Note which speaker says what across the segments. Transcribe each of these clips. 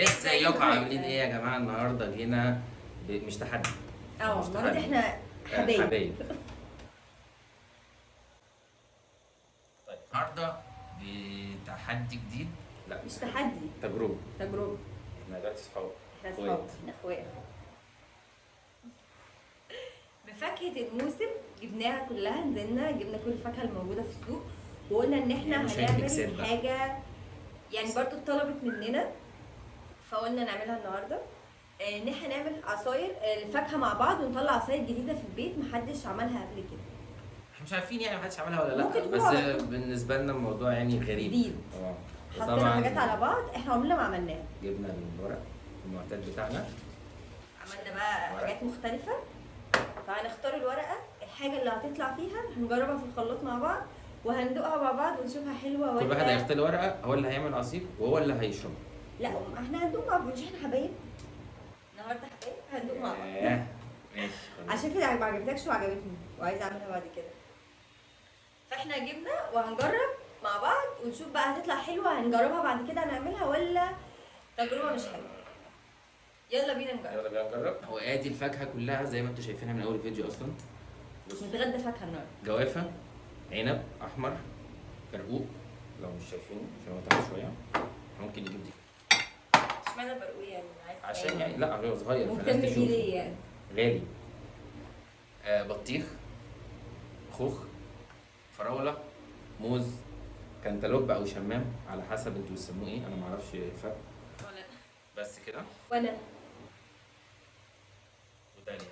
Speaker 1: ازيكم عاملين ايه يا جماعه؟ النهارده جينا مش تحدي.
Speaker 2: النهارده احنا حبايب.
Speaker 1: حبايب. طيب النهارده بتحدي جديد. لا
Speaker 2: مش تحدي،
Speaker 1: تجربه.
Speaker 2: احنا
Speaker 1: دلوقتي صحاب.
Speaker 2: اصحاب، احنا اخوات. بفاكهة الموسم جبناها كلها، نزلنا جبنا كل الفاكهة الموجودة في السوق وقلنا ان احنا
Speaker 1: يعني شوية ميكسات
Speaker 2: هنعمل
Speaker 1: بقى.
Speaker 2: حاجة يعني برضو اتطلبت مننا، فقلنا نعملها النهارده. ان احنا نعمل عصاير الفاكهة مع بعض ونطلع عصاير جديدة في البيت محدش عملها قبل كده.
Speaker 1: احنا مش عارفين يعني محدش عملها ولا
Speaker 2: ممكن
Speaker 1: لا،
Speaker 2: تكون
Speaker 1: بس
Speaker 2: على طول.
Speaker 1: بالنسبه لنا الموضوع يعني غريب.
Speaker 2: جديد. حطينا حاجات على بعض احنا عمرنا ما عملناها.
Speaker 1: جبنا الورق المعتاد بتاعنا،
Speaker 2: عملنا بقى
Speaker 1: ورق.
Speaker 2: حاجات مختلفة، فهنختار الورقة الحاجة اللي هتطلع فيها، هنجربها في الخلاط مع بعض وهندوقها مع بعض ونشوفها حلوة ولا
Speaker 1: كل واحد هيختار ورقه، هو اللي هيعمل عصير وهو اللي هيشرب.
Speaker 2: لا احنا هندوق مع بعض، مش احنا حبايب النهارده حبايب، هندوق مع بعض.
Speaker 1: ماشي
Speaker 2: عشان كده ما عجبتكش وعجبتني وعايزة اعملها بعد كده، فاحنا جبنا وهنجرب مع بعض ونشوف بقى هتطلع حلوة هنجربها بعد كده نعملها ولا تجربة مش حلوة. يلا بينا نجرب.
Speaker 1: يلا بينا نجرب. هو ادي الفاكهه كلها زي ما انتم شايفينها من اول الفيديو اصلا.
Speaker 2: نتغدى فاكهة النهارده.
Speaker 1: جوافه، عنب احمر، برقوق. لو مش شايفينه عشان هو تحت شويه ممكن نجيب دي.
Speaker 2: اشمعنى البرقوق يعني؟
Speaker 1: عشان يعني لا هو صغير
Speaker 2: ممكن
Speaker 1: فالناس
Speaker 2: بيه
Speaker 1: تشوفه.
Speaker 2: ليه يعني؟
Speaker 1: غالي. بطيخ، خوخ، فراوله، موز، كانتالوب او شمام على حسب انتوا بتسموه ايه، انا ما اعرفش الفرق.
Speaker 2: ولا
Speaker 1: بس كده.
Speaker 2: وانا
Speaker 1: وداليا.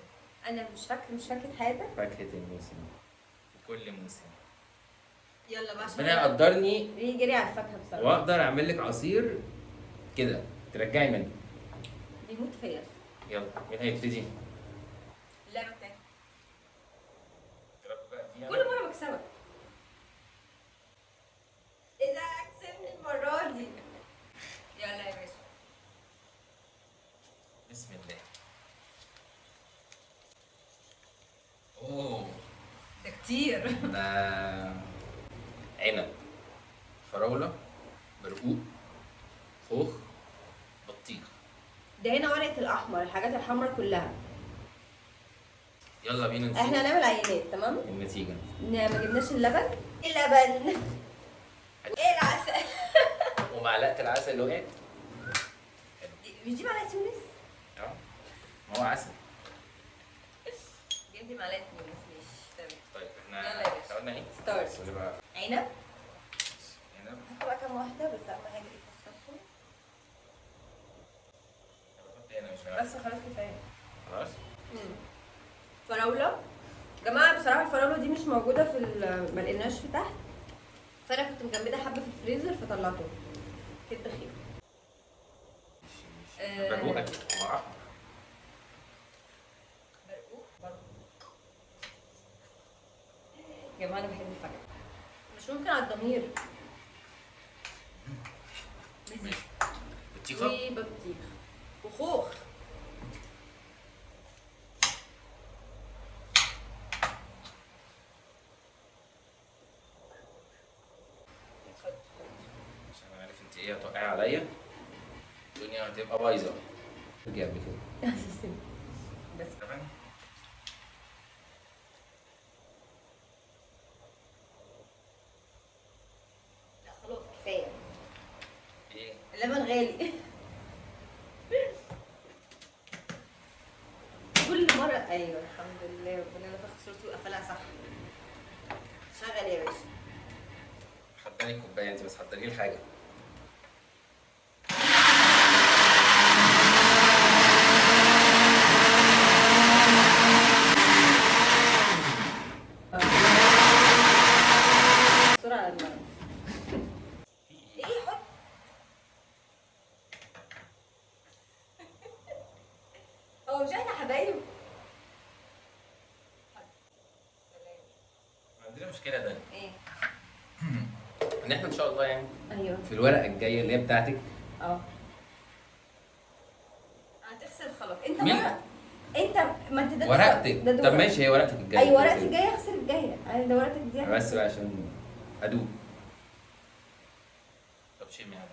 Speaker 2: انا مش فاكهة حياتك.
Speaker 1: فاكهه الموسم، كل موسم.
Speaker 2: يلا بقى عشان
Speaker 1: ربنا يقدرني
Speaker 2: ريجي جري على الفاكهة بصراحة.
Speaker 1: واقدر اعمل لك عصير كده ترجعي منه.
Speaker 2: بيموت فيا.
Speaker 1: يلا مين هيبتدي؟
Speaker 2: اللعبة بتاعتي كل مرة بكسبك. ايه ده كسبني المرة دي. يلا يا باشا.
Speaker 1: بسم الله. اوه
Speaker 2: ده كتير.
Speaker 1: ده عنب، فراولة، برقوق، خوخ، بطيخ.
Speaker 2: ده هنا ورقة الأحمر، الحاجات الحمراء كلها.
Speaker 1: يلا بينا نشوف
Speaker 2: احنا هنعمل عينات تمام؟
Speaker 1: النتيجة.
Speaker 2: ما جبناش اللبن. اللبن. ايه العسل.
Speaker 1: ومعلقة العسل اللي وقعت.
Speaker 2: مش دي معلقة يونس؟
Speaker 1: اه ما هو عسل.
Speaker 2: جيب دي معلقة يونس ماشي تمام.
Speaker 1: طيب
Speaker 2: يلا
Speaker 1: احنا
Speaker 2: يا باشا.
Speaker 1: قلنا ايه؟
Speaker 2: ستارت.
Speaker 1: بس قولي بقى.
Speaker 2: عنب.
Speaker 1: عنب.
Speaker 2: هحط بقى كام واحدة بس أهم حاجة يفصصوا.
Speaker 1: بحط هنا مش عارف.
Speaker 2: بس خلاص كفاية.
Speaker 1: خلاص؟
Speaker 2: فراولة. يا جماعة بصراحة الفراولة دي مش موجودة في ما لقيناش في تحت، فأنا كنت مجمدة حبة في الفريزر فطلعتهم في الدخيل.
Speaker 1: برقوق اكيد مع احمر.
Speaker 2: برقوق برضه. يا جماعة أنا بحب الفاكهة، مش ممكن على الضمير.
Speaker 1: ماشي. بطيخة.
Speaker 2: وبطيخ وخوخ.
Speaker 1: عشان انا عارف انت ايه هتوقعي عليا، الدنيا هتبقى بايظة. رجع قبل كده.
Speaker 2: بس
Speaker 1: تمام.
Speaker 2: لا خلاص كفاية.
Speaker 1: ايه؟
Speaker 2: اللبن غالي. كل مرة أيوه الحمد لله ربنا نفخ صورتي وقفلها صح. شغل يا باشا.
Speaker 1: حضري الكوباية انت بس، حضري لي حاجة.
Speaker 2: بسرعة على دماغي. ايه حط. هو مش احنا حبايب؟
Speaker 1: عندنا مشكلة ده
Speaker 2: ايه؟
Speaker 1: ان احنا ان شاء الله يعني
Speaker 2: ايوه.
Speaker 1: في الورقة الجاية اللي هي بتاعتك.
Speaker 2: اه. هتغسل الخلاط انت
Speaker 1: مين؟
Speaker 2: بقى. انت ما انت ده
Speaker 1: ورقتك.
Speaker 2: ده
Speaker 1: طب
Speaker 2: دورك.
Speaker 1: ماشي هي ورقتك الجاية.
Speaker 2: ايوه ورقتي الجايه اغسل الجايه، انا ده ورقتك دي
Speaker 1: بس بقى عشان ادوق. طب شمي عندك.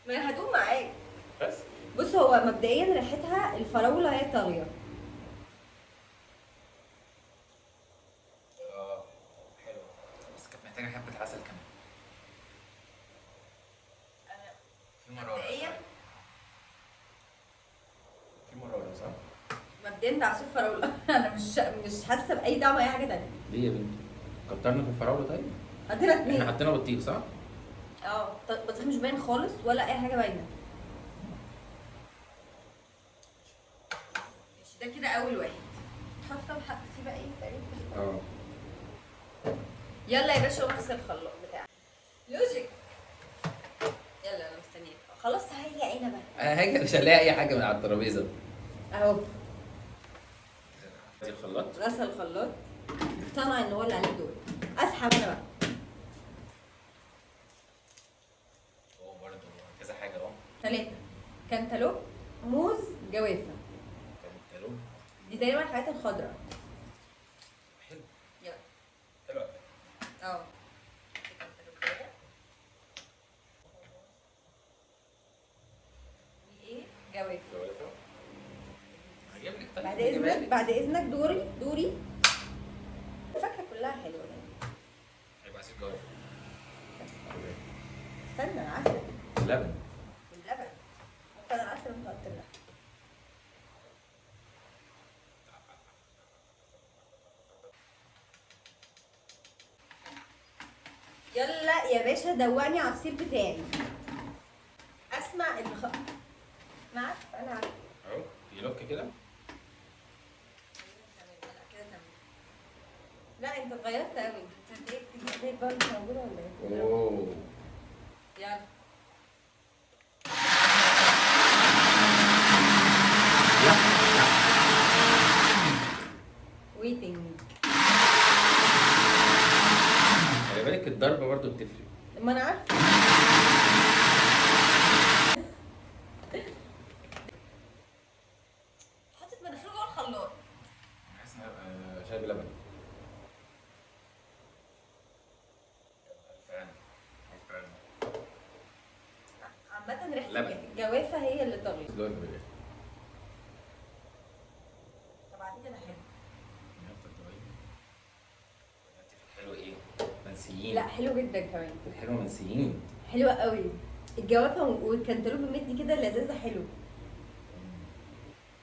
Speaker 2: ما انا هدوم معاك. هو مبدئيا ريحتها الفراوله هي طاغيه.
Speaker 1: حلوه بس كانت محتاجه حبه عسل كمان. في مراره
Speaker 2: مبدئيا
Speaker 1: في مراره صح؟
Speaker 2: مبدئيا ده عصير فراوله. انا مش حاسه باي طعم اي حاجه تانيه.
Speaker 1: ليه يا بنتي؟ كترنا في الفراوله طيب؟
Speaker 2: حطينا
Speaker 1: احنا
Speaker 2: اتنين.
Speaker 1: حطينا بطيخ صح؟
Speaker 2: بطيخ مش باين خالص ولا اي حاجه باينه. ماشي ده كده اول واحد. حاطه وحطيتي بقى ايه تقريبا. يلا يا باشا قوم اغسل الخلاط بتاعك. لوجيك. يلا انا مستنياك. خلاص هاجي عينه بقى.
Speaker 1: انا هاجي مش هلاقي اي حاجه من على الترابيزه.
Speaker 2: اهو
Speaker 1: دي الخلاط.
Speaker 2: غسل الخلاط. اقتنع ان هو اللي عليه دور. اسحب انا بقى.
Speaker 1: برضه كذا حاجه اهو.
Speaker 2: 3 كانتالوب، موز، جوافه.
Speaker 1: كانتالوب.
Speaker 2: دي تقريبا الحاجات الخضراء.
Speaker 1: حلو.
Speaker 2: يلا.
Speaker 1: حلو.
Speaker 2: اه دي ايه؟ جوافه.
Speaker 1: عجبني طيب.
Speaker 2: بعد اذنك دوري. الفاكهه كلها حلوه يعني.
Speaker 1: هيبقى عصير جوافه.
Speaker 2: استنى العسل.
Speaker 1: لبن.
Speaker 2: اللبن. حط انا العسل وانت حط اللبن. يلا يا باشا دوقني عصير بتاعي. اسمع انا عارفه
Speaker 1: اهو يلوك كده.
Speaker 2: لا انت اتغيرت قوي. انت ايه بقى مش موجوده ولا ايه؟
Speaker 1: اوه.
Speaker 2: يلا ويتنج.
Speaker 1: خلي بالك الضربه برضه بتفرق.
Speaker 2: ما انا عارفه. حطيت مناخيره جوه الخلاط.
Speaker 1: حاسس ان هيبقى شاي بلبن.
Speaker 2: عامة ريحة
Speaker 1: لبن.
Speaker 2: الجوافة هي اللي طغت.
Speaker 1: جوافه بالاخر.
Speaker 2: طب على كده حلو.
Speaker 1: حلو ايه؟ منسيين.
Speaker 2: لا حلو جدا كمان.
Speaker 1: الحلوه منسيين.
Speaker 2: حلوة قوي. الجوافة والكنتالوب مدي كده لذاذة حلو.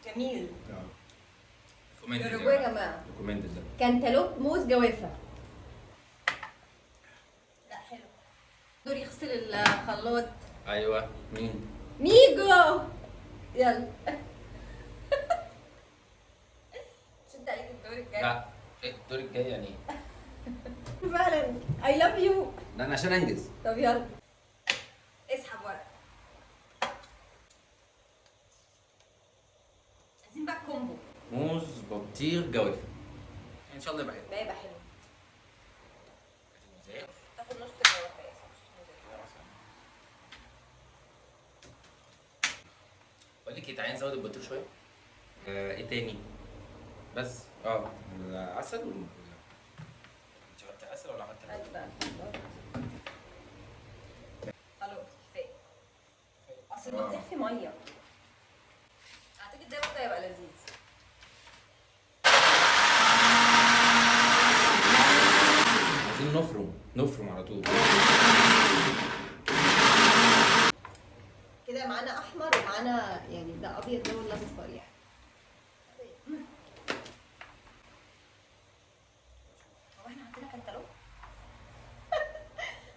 Speaker 2: جميل. جربوه يا جماعة.
Speaker 1: ريكومندد ده.
Speaker 2: كنتالوب موز جوافة. لا حلو. دور يغسل الخلاط.
Speaker 1: ايوه مين؟
Speaker 2: ميجو. يلا. مش انت عليك الدور الجاي؟
Speaker 1: لا ايه الدور الجاي يعني ايه؟
Speaker 2: فعلا I love you.
Speaker 1: لا انا عشان انجز.
Speaker 2: طب يلا اسحب ورق. عايزين بقى كومبو.
Speaker 1: موز بطيخ جوافه. ان شاء الله يبقى حلو.
Speaker 2: ده يبقى حلو. تاخد نص الجوافة.
Speaker 1: بقول لك ايه، تعالي نزود البطيخ شويه. ايه تاني؟ بس العسل انت عملت عسل ولا عملت
Speaker 2: خلاص كفايه. اصل البطيخ فيه ميه. اعتقد ده برضه هيبقى لذيذ.
Speaker 1: عايزين نفرم على طول.
Speaker 2: كده معانا احمر ومعانا يعني ده ابيض ده ولا اصفر يعني. هو احنا عندنا كنتالوب؟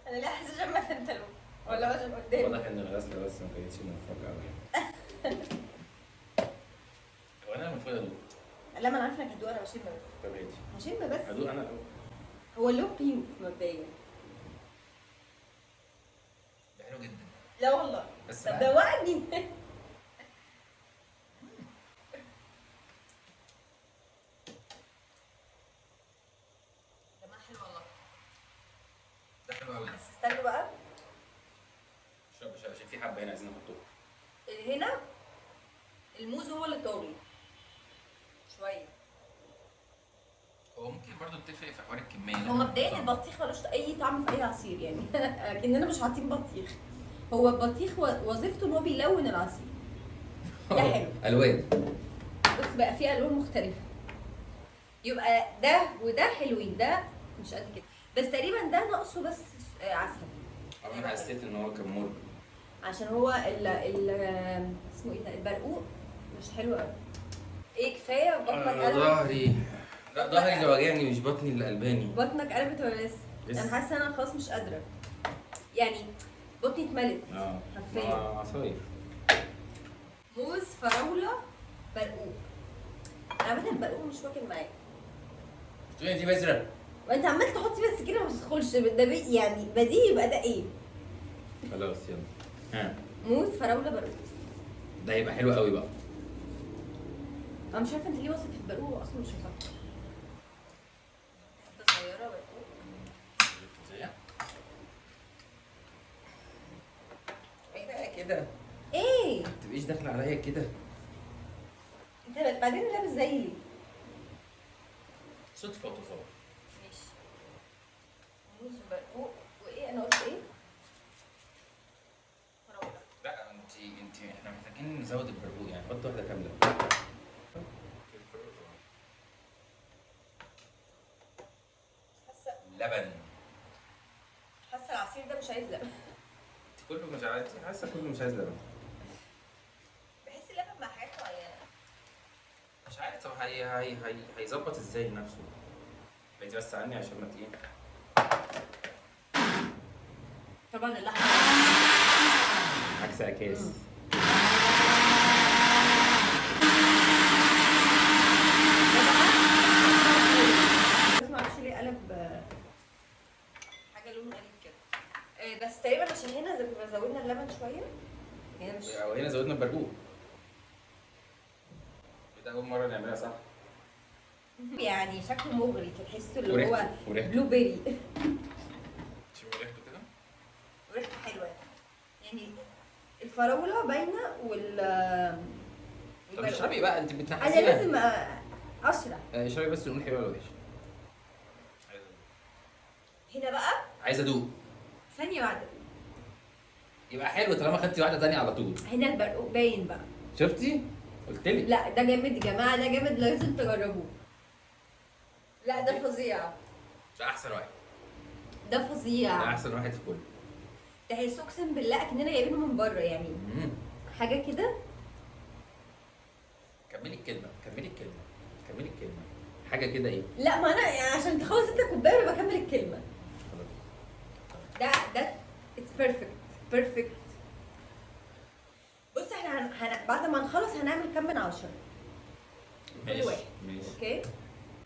Speaker 2: انا ليه حاسه شم كنتالوب ولا عشان قدامي؟
Speaker 1: واضح ان الغسله بس ما كانتش موفقه قوي يعني. هو انا المفروض ادوق.
Speaker 2: لا ما انا عارفه انك هتدوق. انا بشم بس.
Speaker 1: طب هاتي.
Speaker 2: هشم بس.
Speaker 1: هدوق انا الاول.
Speaker 2: هو له قيمه مبدئيا.
Speaker 1: ده حلو جدا.
Speaker 2: لا والله.
Speaker 1: بس
Speaker 2: طب
Speaker 1: بقى-
Speaker 2: دوقني. جماعه حلو والله.
Speaker 1: ده حلو قوي.
Speaker 2: بس استنوا بقى.
Speaker 1: عشان في حبه هنا عايزين نحطوها.
Speaker 2: هنا الموز هو اللي طاغي شويه.
Speaker 1: هو ممكن برضه بتفرق في حوار الكميه.
Speaker 2: هو مبدئيا البطيخ ملوش اي طعم في اي عصير يعني. كأننا مش حاطين بطيخ. هو البطيخ وظيفته ان هو بيلون العصير. ده حلو.
Speaker 1: الوان.
Speaker 2: بص بقى في الوان مختلفه، يبقى ده وده حلوين، ده مش قد كده، بس تقريبا ده ناقصه بس عسل.
Speaker 1: انا حسيت ان هو كان مر.
Speaker 2: عشان هو ال اسمه ايه ده، البرقوق مش حلو قوي. ايه كفايه بطنك قلبت؟
Speaker 1: ظهري. لا ظهري اللي واجعني مش بطني اللي قلباني.
Speaker 2: بطنك قلبت ولا لسه؟
Speaker 1: لسه.
Speaker 2: انا حاسه انا خلاص مش قادره، يعني بطني اتملت حرفيا.
Speaker 1: عصاير.
Speaker 2: موز، فراوله، برقوق. عامه البرقوق مش واكل معايا،
Speaker 1: دي بذره.
Speaker 2: وانت عمال تحط فيها السكينه ما بتدخلش، ده يعني بديهي يبقى ده ايه؟
Speaker 1: خلاص يلا. ها
Speaker 2: موز، فراوله، برقوق.
Speaker 1: ده هيبقى حلو قوي بقى.
Speaker 2: انا مش عارفه انت ليه واثق في البرقوق اصلا، مش هفكر. حته صغيره برقوق.
Speaker 1: ايه بقى كده؟
Speaker 2: ايه؟
Speaker 1: ما تبقيش داخله عليا كده.
Speaker 2: انت بعدين لابس زي ليه؟
Speaker 1: صدفه وتصور.
Speaker 2: ماشي. موز وبرقوق وايه، انا قلت ايه؟ فراوله.
Speaker 1: لا انت احنا محتاجين نزود البرقوق، يعني حط واحده كامله.
Speaker 2: حاسه
Speaker 1: لبن.
Speaker 2: حاسه العصير ده مش عايز لبن.
Speaker 1: كله مش عايز، حاسه كله مش عايز لبن.
Speaker 2: بحس اللبن مع حاجات معينه.
Speaker 1: مش عارف. طب هيظبط ازاي نفسه؟ بعيد بس عني عشان ما تقيل.
Speaker 2: طبعا اللحمه
Speaker 1: عكس عكاس.
Speaker 2: بس معرفش ليه قلب حاجه لونه غريب كده. بس تقريبا عشان هنا زودنا اللبن شويه، هنا مش
Speaker 1: او هنا زودنا البرقوق. ده اول مره نعملها صح.
Speaker 2: يعني شكله مغري كده، تحسه اللي هو
Speaker 1: وريحته
Speaker 2: بلو بيري.
Speaker 1: شوف ريحته كده.
Speaker 2: وريحته حلوه يعني، الفراوله باينه
Speaker 1: طب اشربي بقى، انت
Speaker 2: انا
Speaker 1: بتنحسيها.
Speaker 2: لازم اشرب.
Speaker 1: اشربي بس نقول حلوه ولا وحشه.
Speaker 2: هنا بقى
Speaker 1: عايز ادوق.
Speaker 2: ثانيه واحده،
Speaker 1: يبقى حلو طالما خدتي واحده ثانيه على طول.
Speaker 2: هنا البرقوق باين بقى.
Speaker 1: شفتي؟ قلت لك.
Speaker 2: لا ده جامد يا جماعه، ده جامد، لازم تجربوه. لا ده فظيع،
Speaker 1: ده احسن واحد.
Speaker 2: ده
Speaker 1: ده
Speaker 2: فظيع.
Speaker 1: احسن واحد في كله.
Speaker 2: تحس اقسم بالله اكننا جايبينه من بره يعني، حاجه كده.
Speaker 1: كملي الكلمه كملي الكلمه كملي الكلمه. حاجه كده ايه؟
Speaker 2: لا ما انا يعني عشان تخلص انت كوبايه بكمل الكلمه. ده اتس بيرفكت بيرفكت. بص احنا بعد ما نخلص هنعمل كام من 10 كل واحد.
Speaker 1: ماشي.
Speaker 2: اوكي.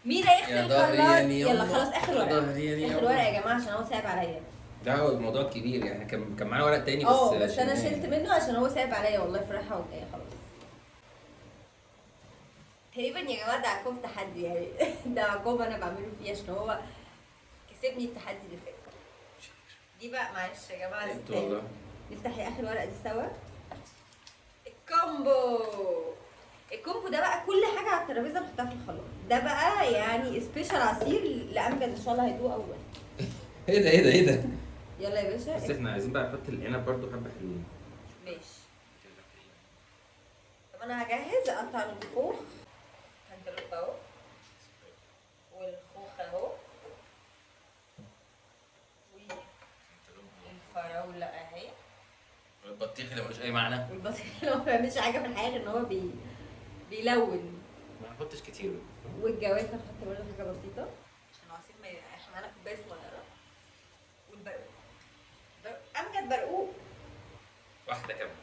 Speaker 2: مين هيغسل
Speaker 1: يا ظهري
Speaker 2: الخلاط؟
Speaker 1: يعني
Speaker 2: يلا
Speaker 1: يما.
Speaker 2: خلاص اخر ورقه.
Speaker 1: ظهري يعني
Speaker 2: اخر
Speaker 1: يما.
Speaker 2: ورقه يا جماعه عشان هو صعب عليا.
Speaker 1: ده هو الموضوع كبير يعني، كان معانا ورق تاني
Speaker 2: بس انا شلت منه عشان هو صعب عليا والله، فرحه وجايه خلاص. تقريبا يا جماعه ده عقاب تحدي يعني. ده عقاب انا بعمله فيه عشان هو كسبني التحدي اللي فات. دي بقى معلش يا جماعه
Speaker 1: والله.
Speaker 2: نفتح اخر ورقه دي سوا. الكومبو. الكومبو ده بقى كل حاجه على الترابيزه نحطها في الخلاط. ده بقى يعني سبيشال عصير لامجد ان شاء الله هيدوق اول.
Speaker 1: ايه ده ايه ده ايه ده؟
Speaker 2: يلا يا باشا.
Speaker 1: بس احنا عايزين بقى نحط العنب برضو حبه حلوين.
Speaker 2: ماشي. طب انا هجهز اقطع الخوخ. كانتالوب اهو، والخوخ اهو، والفراوله اهي،
Speaker 1: البطيخ اللي ملوش اي معنى.
Speaker 2: والبطيخ اللي هو ما بيعملش حاجه في الحياه غير ان هو بيلون.
Speaker 1: ما نحطش كتير.
Speaker 2: والجوافه هنحط برضه حاجه بسيطه عشان العصير ما احنا معانا كوبايه صغيره. والبرقوق امجد برقوق
Speaker 1: واحده كامله.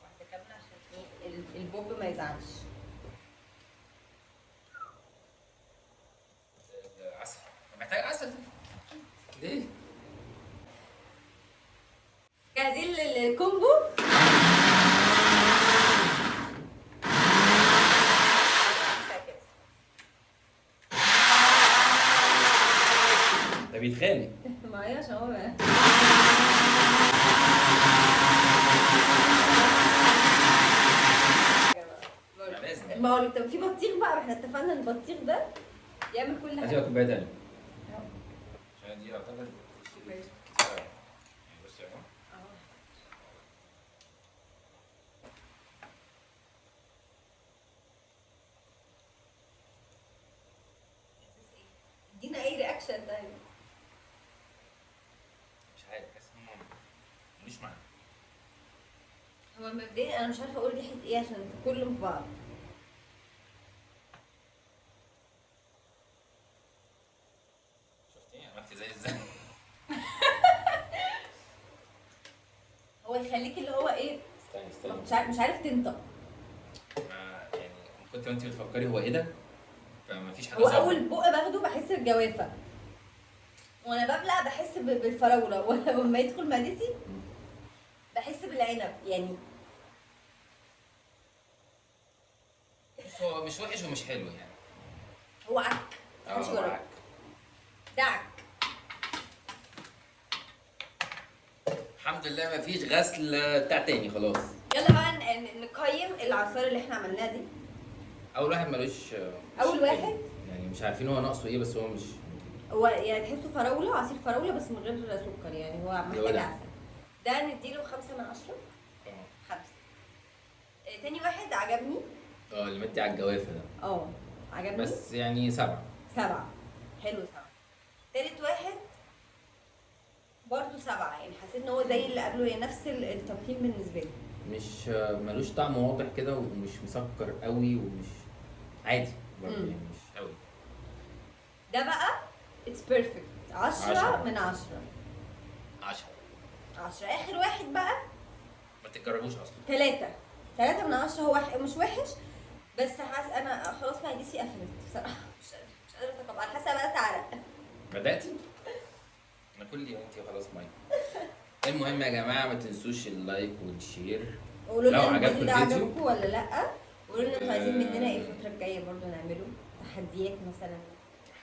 Speaker 2: واحده كامله عشان ايه البوب ما يزعلش.
Speaker 1: عسل. محتاج عسل. ليه؟
Speaker 2: جاهزين للكومبو؟
Speaker 1: ده بيتخانق.
Speaker 2: معايا عشان هو
Speaker 1: لازم.
Speaker 2: ما هو طب في بطيخ بقى، احنا اتفقنا ان البطيخ ده يعمل كل
Speaker 1: هاتي بقى
Speaker 2: حاجه.
Speaker 1: كوبايه تانيه. عشان دي اعتقد كتير قوي. يعني بصي اهو.
Speaker 2: رياكشن طيب.
Speaker 1: مش عارف، حاسس ان هم مش معنى.
Speaker 2: هو مبدئيا انا مش عارفه اقول ريحه ايه عشان كلهم في بعض.
Speaker 1: شفتي عملتي زي ازاي؟
Speaker 2: هو يخليك اللي هو ايه،
Speaker 1: استني
Speaker 2: مش عارف تنطق.
Speaker 1: يعني من كنت وانت بتفكري هو ايه ده؟ فما فيش حاجه
Speaker 2: هو
Speaker 1: صعبة.
Speaker 2: اول بق باخده بحس بالجوافه، وانا ببلع بحس بالفراوله، ولما يدخل معدتي بحس بالعنب يعني.
Speaker 1: بص هو مش وحش ومش حلو يعني.
Speaker 2: هو عك، محدش يجربه.
Speaker 1: معاك.
Speaker 2: ده عك.
Speaker 1: الحمد لله ما فيش غسل بتاع تاني خلاص.
Speaker 2: يلا بقى نقيم العصار اللي احنا عملناه دي.
Speaker 1: اول واحد ملوش
Speaker 2: أول واحد؟
Speaker 1: يعني مش عارفين هو ناقصه ايه، بس هو مش
Speaker 2: هو يعني تحسه فراوله، عصير فراوله بس من غير سكر، يعني هو محتاج
Speaker 1: ده.
Speaker 2: عسل. ده نديله 5/10. 5. تاني واحد عجبني.
Speaker 1: اللي مدي على الجوافه ده.
Speaker 2: عجبني.
Speaker 1: بس يعني 7.
Speaker 2: 7. حلو 7. تالت واحد برضه 7، يعني حسيت ان هو زي اللي قبله، هي نفس التقييم بالنسبه لي.
Speaker 1: مش ملوش طعم واضح كده، ومش مسكر قوي، ومش عادي برضه يعني مش قوي.
Speaker 2: ده بقى اتس بيرفكت 10/10.
Speaker 1: 10.
Speaker 2: 10. اخر واحد بقى
Speaker 1: ما تجربوش اصلا.
Speaker 2: 3/10. هو مش وحش، بس حاسس انا خلاص معدتي قفلت بصراحه، مش قادره اتقبل. انا حاسه بدات اعرق.
Speaker 1: بدأتي؟ انا كل يوم انتي خلاص ميه. المهم يا جماعه ما تنسوش اللايك والشير.
Speaker 2: قولوا
Speaker 1: لو
Speaker 2: لنا
Speaker 1: عجبكم
Speaker 2: الفيديو ده
Speaker 1: الفيديو
Speaker 2: عجبكم ولا لا. قولوا لنا انتوا عايزين مننا ايه الفتره الجايه برضه نعمله. تحديات مثلا،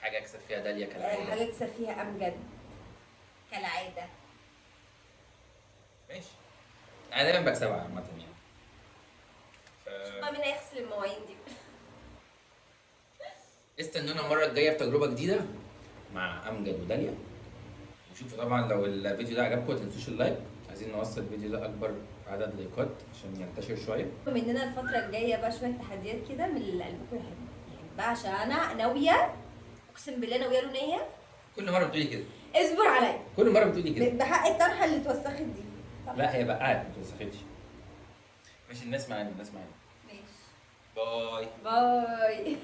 Speaker 1: حاجه اكسب فيها داليا
Speaker 2: حاجه
Speaker 1: كالعاده.
Speaker 2: اكسب فيها امجد كالعاده.
Speaker 1: ماشي. انا دايما بكسبها عامه يعني.
Speaker 2: شوف بقى مين هيغسل المواعين دي.
Speaker 1: استنونا المره الجايه بتجربه جديده مع امجد وداليا. وشوفوا طبعا لو الفيديو ده عجبكم ما تنسوش اللايك. عايزين نوصل الفيديو ده اكبر عدد لايكات عشان ينتشر شويه.
Speaker 2: مننا الفتره الجايه بقى شويه تحديات كده من اللي قلبكم يحبوا يعني بقى، عشان انا ناويه، اقسم بالله ناويه له نيه.
Speaker 1: كل مره بتقولي كده.
Speaker 2: اصبر عليا.
Speaker 1: كل مره بتقولي كده.
Speaker 2: بحق الطرحه اللي اتوسخت دي.
Speaker 1: لا هي بقعت ما توسختش. ماشي الناس معانا.
Speaker 2: ماشي.
Speaker 1: باي.
Speaker 2: باي.